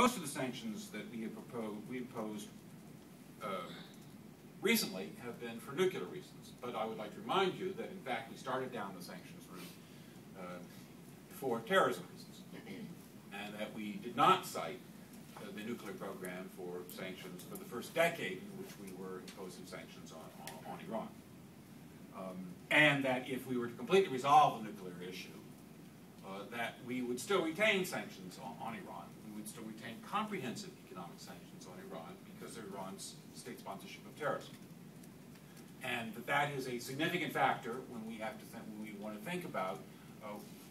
most of the sanctions that we imposed recently have been for nuclear reasons. But I would like to remind you that, in fact, we started down the sanctions route for terrorism reasons, and that we did not cite the nuclear program for sanctions for the first decade in which we were imposing sanctions on Iran. And that if we were to completely resolve the nuclear issue, that we would still retain sanctions on Iran. We would still retain comprehensive economic sanctions on Iran because of Iran's state sponsorship of terrorism. And that is a significant factor when we have to when we want to think about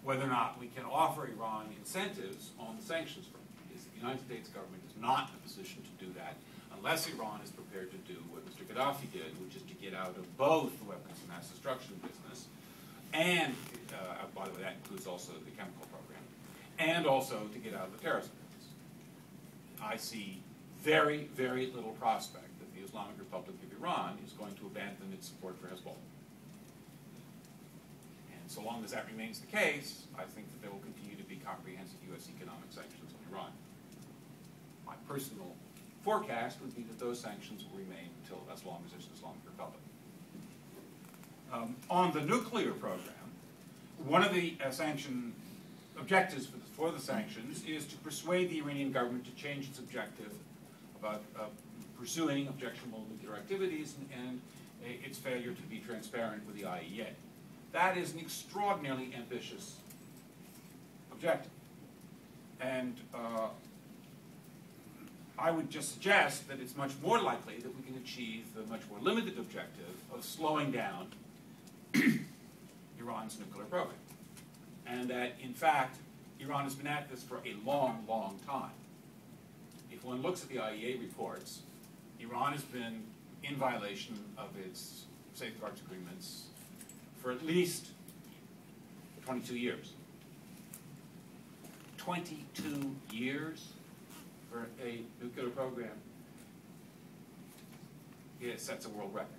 whether or not we can offer Iran incentives on the sanctions front. Because the United States government is not in a position to do that unless Iran is prepared to do what Mr. Gaddafi did, which is to get out of both the weapons of mass destruction business and, by the way, that includes also the chemical program, and also to get out of the terrorism business. I see very, very little prospect that the Islamic Republic of Iran is going to abandon its support for Hezbollah. And so long as that remains the case, I think that there will continue to be comprehensive U.S. economic sanctions on Iran. My personal forecast would be that those sanctions will remain until as long as there's an Islamic Republic. On the nuclear program, one of the sanction objectives for the sanctions is to persuade the Iranian government to change its objective about pursuing objectionable nuclear activities and its failure to be transparent with the IAEA. That is an extraordinarily ambitious objective. And I would just suggest that it's much more likely that we can achieve the much more limited objective of slowing down Iran's nuclear program. And that, in fact, Iran has been at this for a long, long time. If one looks at the IAEA reports, Iran has been in violation of its safeguards agreements for at least 22 years. 22 years for a nuclear program. It sets a world record.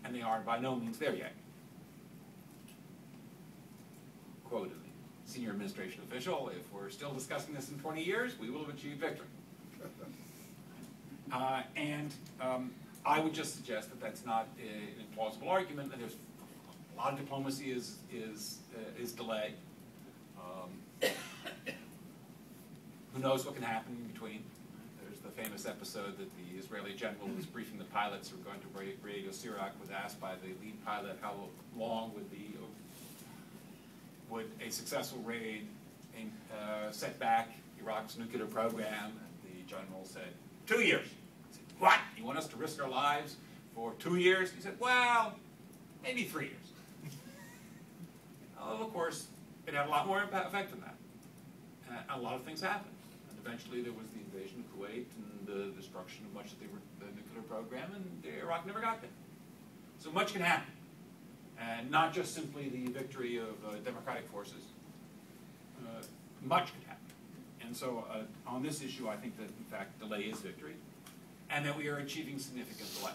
And they are by no means there yet. Quote, a senior administration official, if we're still discussing this in 20 years, we will have achieved victory. I would just suggest that that's not an implausible argument, and there's a lot of diplomacy is delayed. Who knows what can happen in between? There's the famous episode that the Israeli general was briefing the pilots who were going to Radio Iraq, was asked by the lead pilot how long would a successful raid set back Iraq's nuclear program? And the general said, 2 years. He said, what? You want us to risk our lives for 2 years? He said, well, maybe 3 years. Well, of course, it had a lot more effect than that. A lot of things happened. And eventually there was the invasion of Kuwait and the destruction of much of the nuclear program, and Iraq never got there. So much can happen. And not just simply the victory of democratic forces. Much can happen. And so on this issue, I think that, in fact, delay is victory, and that we are achieving significant delay.